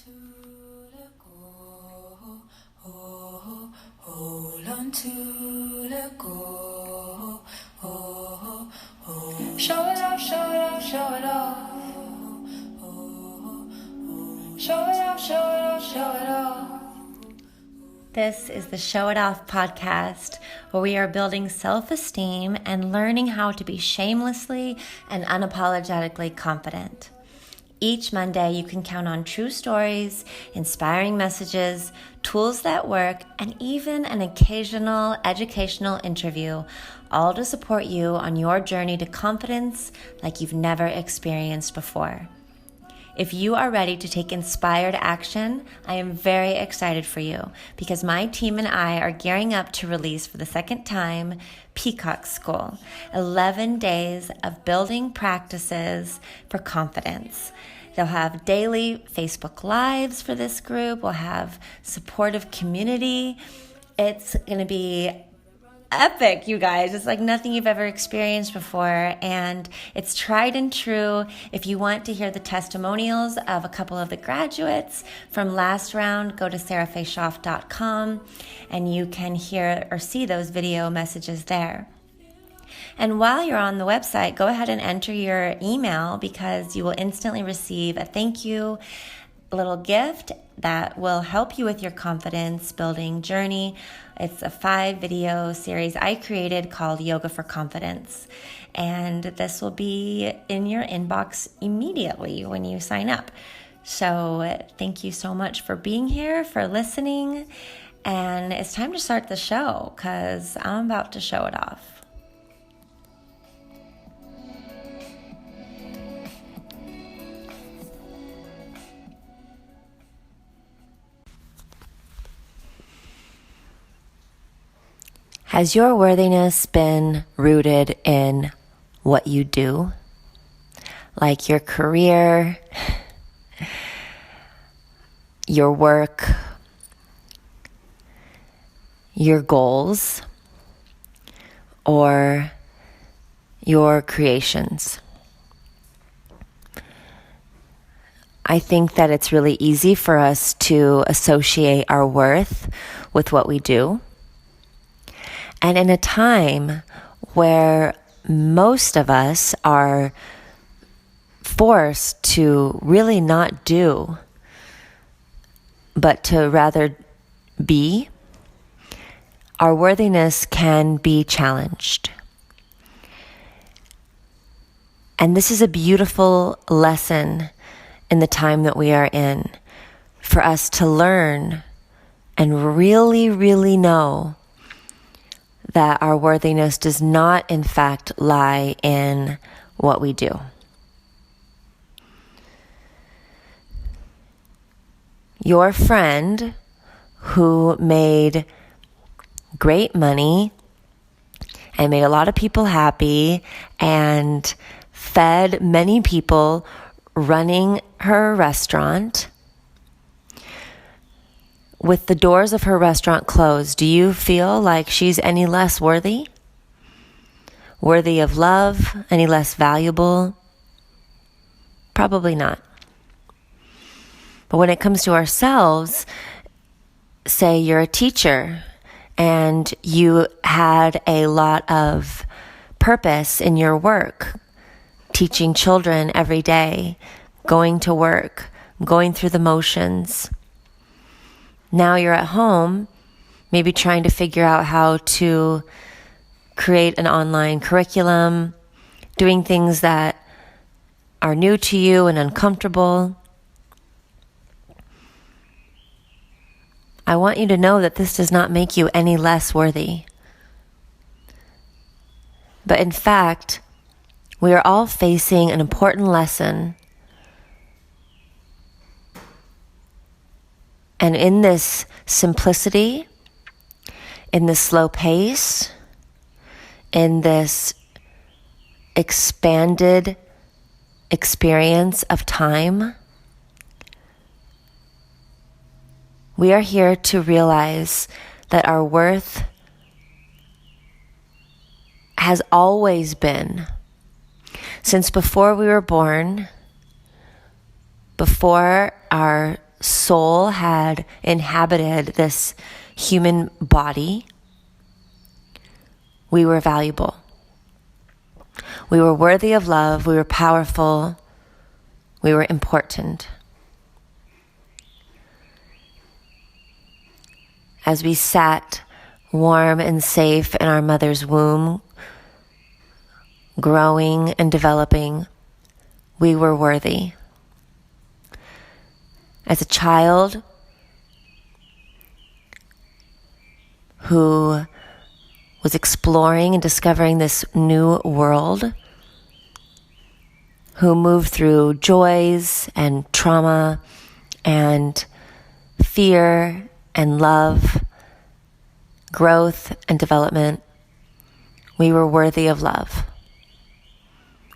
to the go. Hold on to the go. Show it off, show it off, show it off. Show it off, show it off, show it off. This is the Show It Off podcast, where we are building self-esteem and learning how to be shamelessly and unapologetically confident. Each Monday, you can count on true stories, inspiring messages, tools that work, and even an occasional educational interview, all to support you on your journey to confidence like you've never experienced before. If you are ready to take inspired action, I am very excited for you because my team and I are gearing up to release for the second time Peacock School, 11 days of building practices for confidence. They'll have daily Facebook Lives for this group. We'll have supportive community. It's going to be epic, you guys. It's like nothing you've ever experienced before, and it's tried and true. If you want to hear the testimonials of a couple of the graduates from last round, go to sarahfayshoff.com and you can hear or see those video messages there. And while you're on the website, go ahead and enter your email because you will instantly receive a thank you little gift that will help you with your confidence building journey. It's a 5-video series I created called Yoga for Confidence. And this will be in your inbox immediately when you sign up. So thank you so much for being here, for listening. And it's time to start the show because I'm about to show it off. Has your worthiness been rooted in what you do? Like your career, your work, your goals, or your creations? I think that it's really easy for us to associate our worth with what we do. And in a time where most of us are forced to really not do, but to rather be, our worthiness can be challenged. And this is a beautiful lesson in the time that we are in, for us to learn and really, really know that our worthiness does not, in fact, lie in what we do. Your friend who made great money and made a lot of people happy and fed many people running her restaurant, with the doors of her restaurant closed, do you feel like she's any less worthy? Worthy of love? Any less valuable? Probably not. But when it comes to ourselves, say you're a teacher and you had a lot of purpose in your work, teaching children every day, going to work, going through the motions. Now you're at home, maybe trying to figure out how to create an online curriculum, doing things that are new to you and uncomfortable. I want you to know that this does not make you any less worthy. But in fact, we are all facing an important lesson. And in this simplicity, in this slow pace, in this expanded experience of time, we are here to realize that our worth has always been, since before we were born, before our soul had inhabited this human body, we were valuable. We were worthy of love. We were powerful. We were important. As we sat warm and safe in our mother's womb, growing and developing, we were worthy. As a child who was exploring and discovering this new world, who moved through joys and trauma and fear and love, growth and development, we were worthy of love.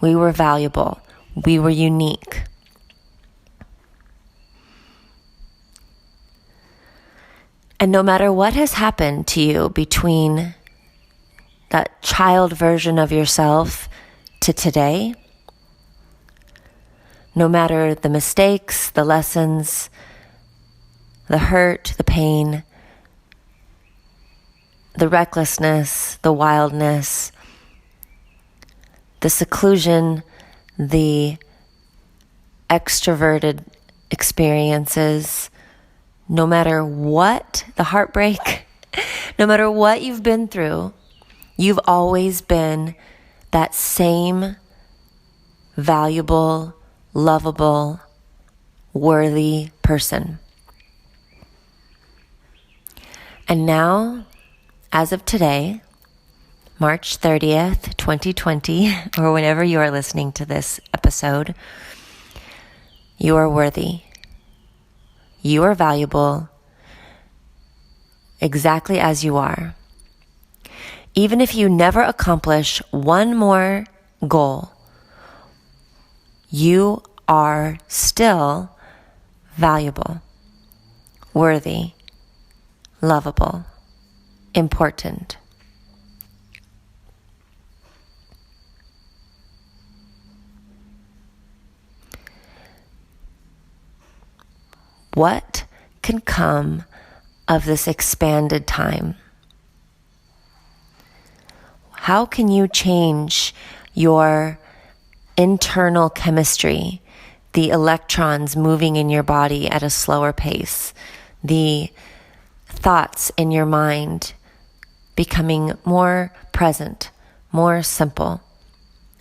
We were valuable. We were unique. And no matter what has happened to you between that child version of yourself to today, no matter the mistakes, the lessons, the hurt, the pain, the recklessness, the wildness, the seclusion, the extroverted experiences, no matter what, the heartbreak, no matter what you've been through, you've always been that same valuable, lovable, worthy person. And now, as of today, March 30th, 2020, or whenever you are listening to this episode, you are worthy. You are valuable exactly as you are. Even if you never accomplish one more goal, you are still valuable, worthy, lovable, important. What can come of this expanded time? How can you change your internal chemistry, the electrons moving in your body at a slower pace, the thoughts in your mind becoming more present, more simple,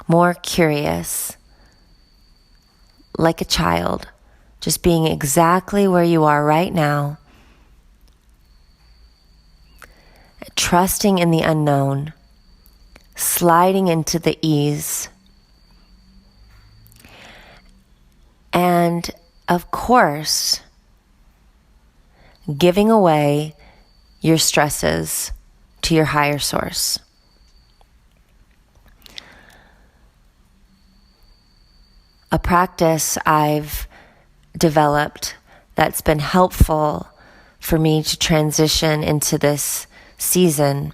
more curious, like a child, just being exactly where you are right now, trusting in the unknown, sliding into the ease, and of course, giving away your stresses to your higher source. A practice I've developed that's been helpful for me to transition into this season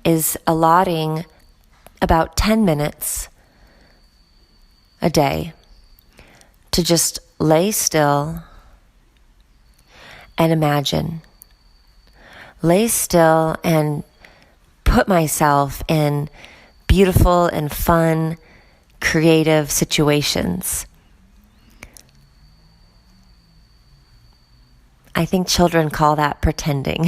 is allotting about 10 minutes a day to just lay still and imagine. Lay still and put myself in beautiful and fun, creative situations. I think children call that pretending.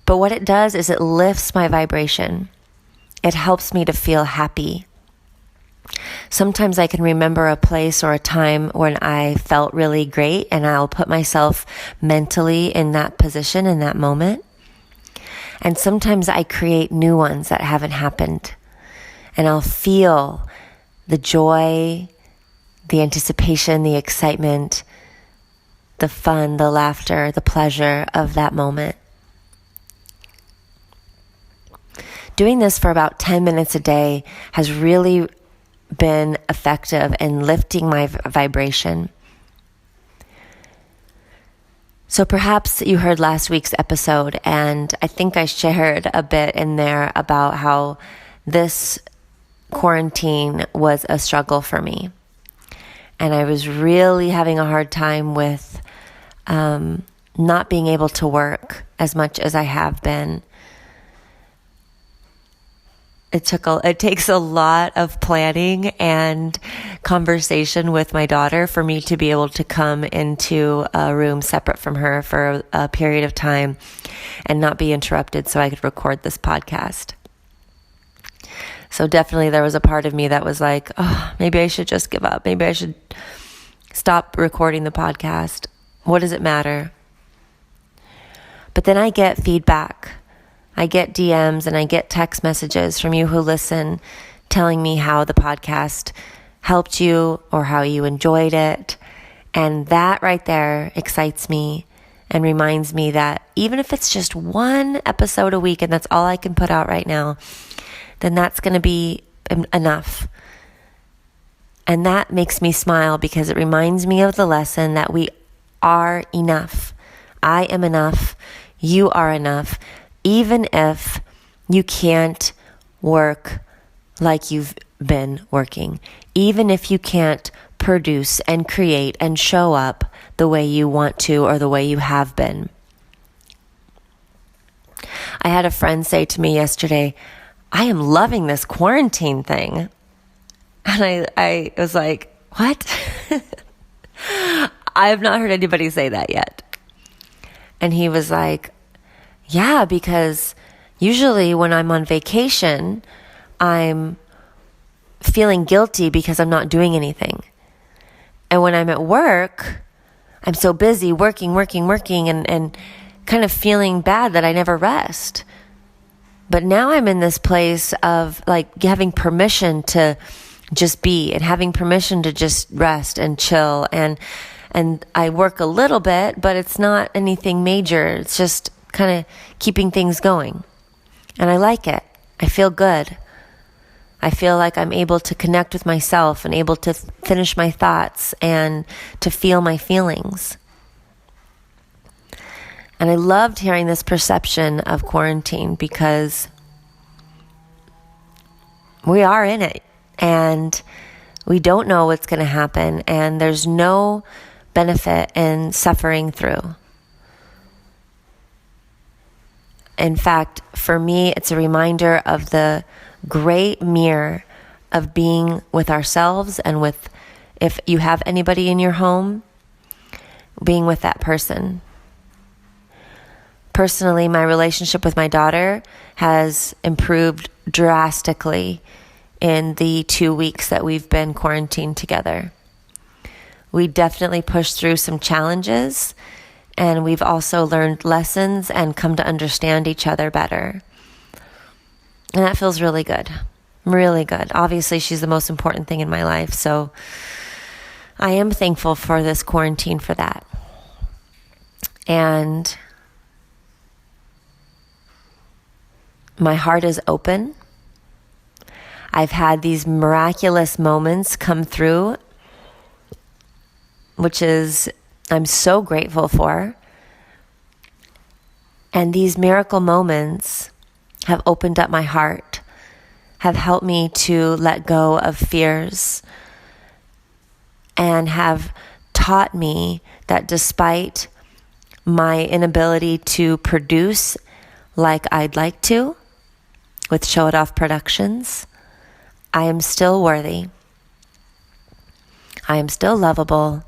But what it does is it lifts my vibration. It helps me to feel happy. Sometimes I can remember a place or a time when I felt really great, and I'll put myself mentally in that position, in that moment. And sometimes I create new ones that haven't happened. And I'll feel the joy, the anticipation, the excitement, the fun, the laughter, the pleasure of that moment. Doing this for about 10 minutes a day has really been effective in lifting my vibration. So perhaps you heard last week's episode, and I think I shared a bit in there about how this quarantine was a struggle for me. And I was really having a hard time with not being able to work as much as I have been. It takes a lot of planning and conversation with my daughter for me to be able to come into a room separate from her for a period of time and not be interrupted so I could record this podcast. So definitely there was a part of me that was like, oh, maybe I should just give up. Maybe I should stop recording the podcast. What does it matter? But then I get feedback. I get DMs and I get text messages from you who listen telling me how the podcast helped you or how you enjoyed it. And that right there excites me and reminds me that even if it's just one episode a week and that's all I can put out right now, then that's going to be enough. And that makes me smile because it reminds me of the lesson that we are enough. I am enough. You are enough. Even if you can't work like you've been working, even if you can't produce and create and show up the way you want to or the way you have been. I had a friend say to me yesterday, I am loving this quarantine thing. And I was like, what? I have not heard anybody say that yet. And he was like, yeah, because usually when I'm on vacation, I'm feeling guilty because I'm not doing anything. And when I'm at work, I'm so busy working and kind of feeling bad that I never rest. But now I'm in this place of like having permission to just be and having permission to just rest and chill. And I work a little bit, but it's not anything major. It's just kind of keeping things going. And I like it. I feel good. I feel like I'm able to connect with myself and able to finish my thoughts and to feel my feelings. And I loved hearing this perception of quarantine because we are in it and we don't know what's going to happen, and there's no benefit in suffering through. In fact, for me, it's a reminder of the great mirror of being with ourselves and with, if you have anybody in your home, being with that person. Personally, my relationship with my daughter has improved drastically in the 2 weeks that we've been quarantined together. We definitely pushed through some challenges, and we've also learned lessons and come to understand each other better. And that feels really good. Really good. Obviously, she's the most important thing in my life, so I am thankful for this quarantine for that. And my heart is open. I've had these miraculous moments come through, which is I'm so grateful for. And these miracle moments have opened up my heart, have helped me to let go of fears, and have taught me that despite my inability to produce like I'd like to with Show It Off Productions, I am still worthy. I am still lovable.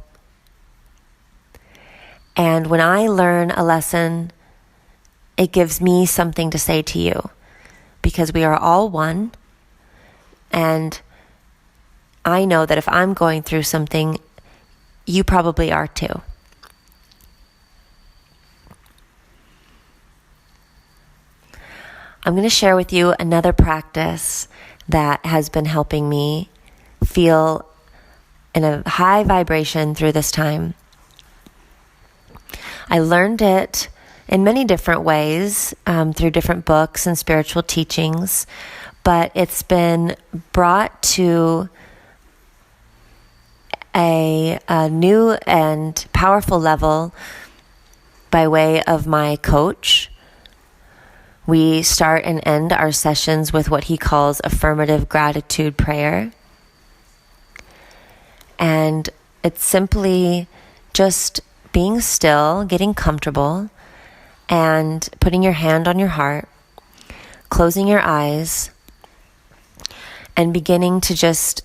And when I learn a lesson, it gives me something to say to you, because we are all one. And I know that if I'm going through something, you probably are too. I'm going to share with you another practice that has been helping me feel in a high vibration through this time. I learned it in many different ways, through different books and spiritual teachings, but it's been brought to a new and powerful level by way of my coach. We start and end our sessions with what he calls affirmative gratitude prayer. And it's simply just being still, getting comfortable, and putting your hand on your heart, closing your eyes, and beginning to just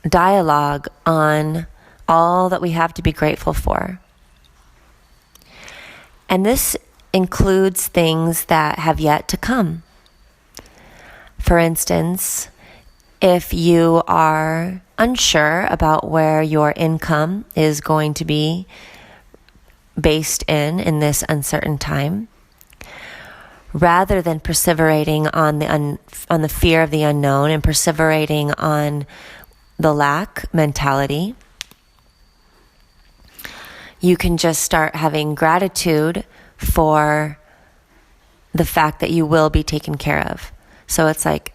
dialogue on all that we have to be grateful for. And this includes things that have yet to come. For instance, if you are unsure about where your income is going to be based in this uncertain time, rather than perseverating on the fear of the unknown and perseverating on the lack mentality, you can just start having gratitude for the fact that you will be taken care of. So it's like,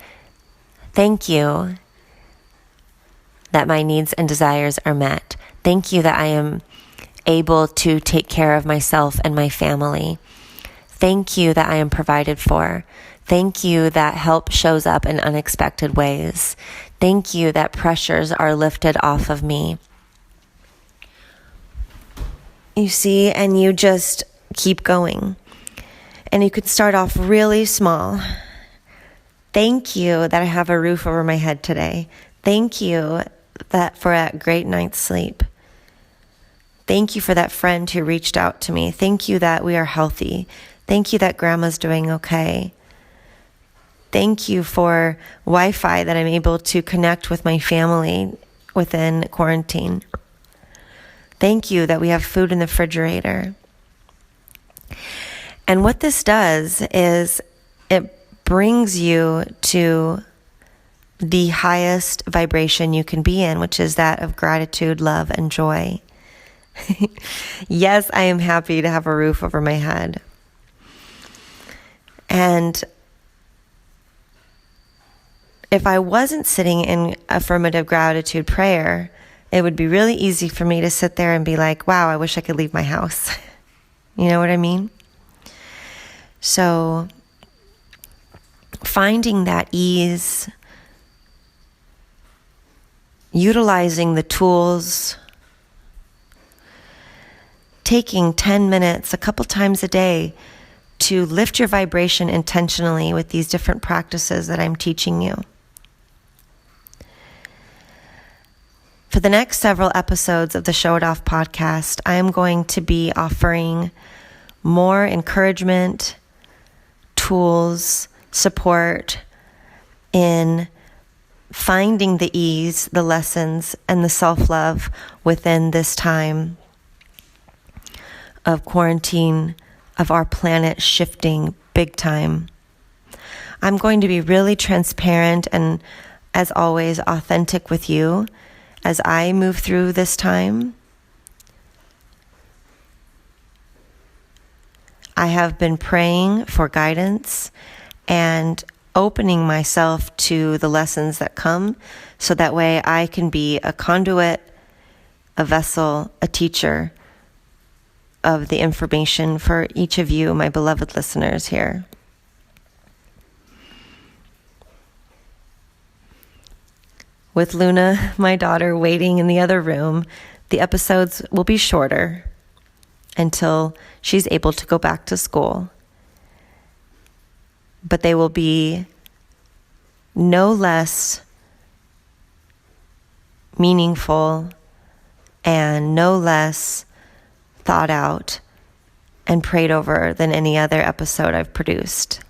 thank you that my needs and desires are met. Thank you that I am able to take care of myself and my family. Thank you that I am provided for. Thank you that help shows up in unexpected ways. Thank you that pressures are lifted off of me. You see, and you just keep going. And you could start off really small. Thank you that I have a roof over my head today. Thank you for a great night's sleep. Thank you for that friend who reached out to me. Thank you that we are healthy. Thank you that grandma's doing okay. Thank you for Wi-Fi that I'm able to connect with my family within quarantine. Thank you that we have food in the refrigerator. And what this does is it brings you to the highest vibration you can be in, which is that of gratitude, love, and joy. Yes, I am happy to have a roof over my head. And if I wasn't sitting in affirmative gratitude prayer, it would be really easy for me to sit there and be like, wow, I wish I could leave my house. You know what I mean? So finding that ease, utilizing the tools, taking 10 minutes a couple times a day to lift your vibration intentionally with these different practices that I'm teaching you. For the next several episodes of the Show It Off podcast, I am going to be offering more encouragement, tools, support in finding the ease, the lessons, and the self-love within this time of quarantine, of our planet shifting big time. I'm going to be really transparent and, as always, authentic with you as I move through this time. I have been praying for guidance and opening myself to the lessons that come so that way I can be a conduit, a vessel, a teacher of the information for each of you, my beloved listeners here. With Luna, my daughter, waiting in the other room, the episodes will be shorter until she's able to go back to school. But they will be no less meaningful and no less thought out and prayed over than any other episode I've produced.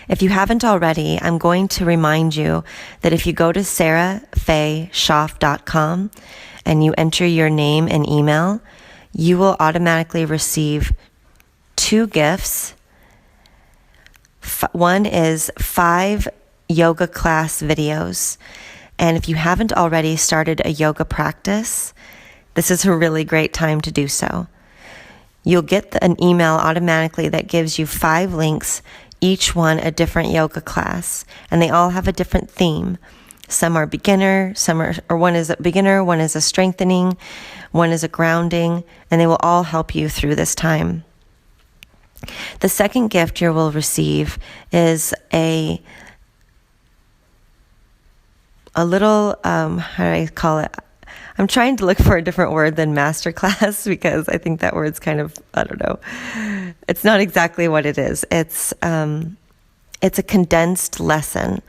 If you haven't already, I'm going to remind you that if you go to sarahfayschaff.com and you enter your name and email, you will automatically receive 2 gifts. One is 5 yoga class videos. And if you haven't already started a yoga practice, this is a really great time to do so. You'll get an email automatically that gives you 5 links, each one a different yoga class, and they all have a different theme. Some are beginner, one is a beginner, one is a strengthening, one is a grounding, and they will all help you through this time. The second gift you will receive is a little, how do I call it? I'm trying to look for a different word than masterclass because I think that word's kind of, I don't know. It's not exactly what it is. It's a condensed lesson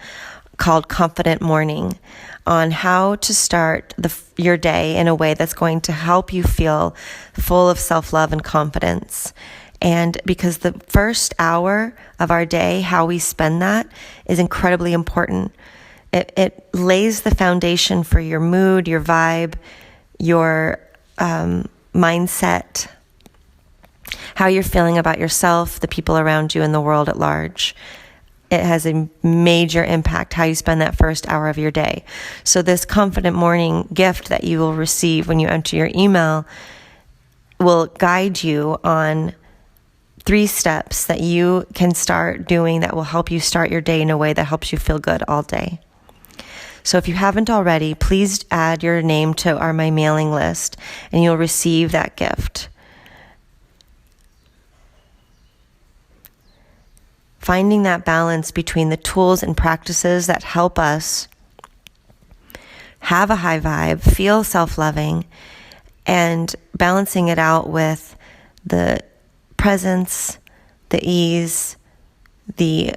called Confident Morning on how to start your day in a way that's going to help you feel full of self-love and confidence. And because the first hour of our day, how we spend that, is incredibly important. It lays the foundation for your mood, your vibe, your mindset, how you're feeling about yourself, the people around you, and the world at large. It has a major impact how you spend that first hour of your day. So this Confident Morning gift that you will receive when you enter your email will guide you on 3 steps that you can start doing that will help you start your day in a way that helps you feel good all day. So if you haven't already, please add your name to my mailing list and you'll receive that gift. Finding that balance between the tools and practices that help us have a high vibe, feel self-loving, and balancing it out with the presence, the ease, the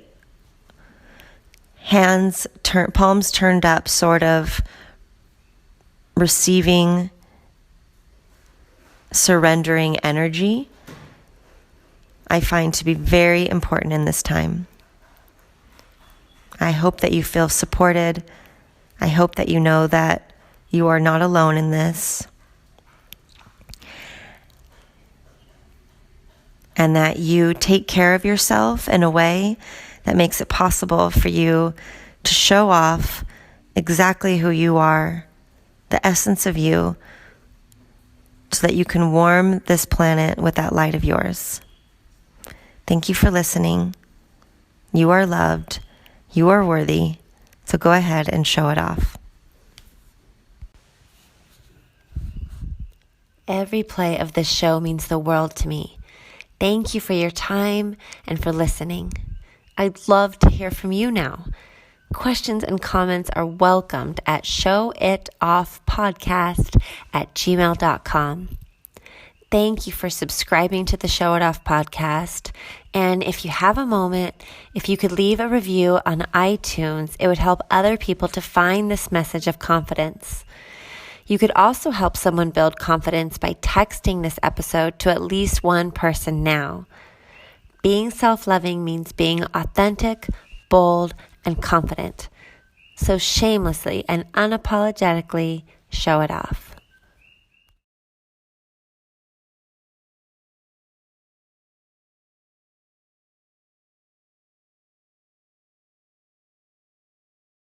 palms turned up, sort of receiving, surrendering energy, I find to be very important in this time. I hope that you feel supported. I hope that you know that you are not alone in this. And that you take care of yourself in a way that makes it possible for you to show off exactly who you are, the essence of you, so that you can warm this planet with that light of yours. Thank you for listening. You are loved. You are worthy. So go ahead and show it off. Every play of this show means the world to me. Thank you for your time and for listening. I'd love to hear from you now. Questions and comments are welcomed at showitoffpodcast@gmail.com. Thank you for subscribing to the Show It Off podcast. And if you have a moment, if you could leave a review on iTunes, it would help other people to find this message of confidence. You could also help someone build confidence by texting this episode to at least one person now. Being self-loving means being authentic, bold, and confident. So shamelessly and unapologetically show it off.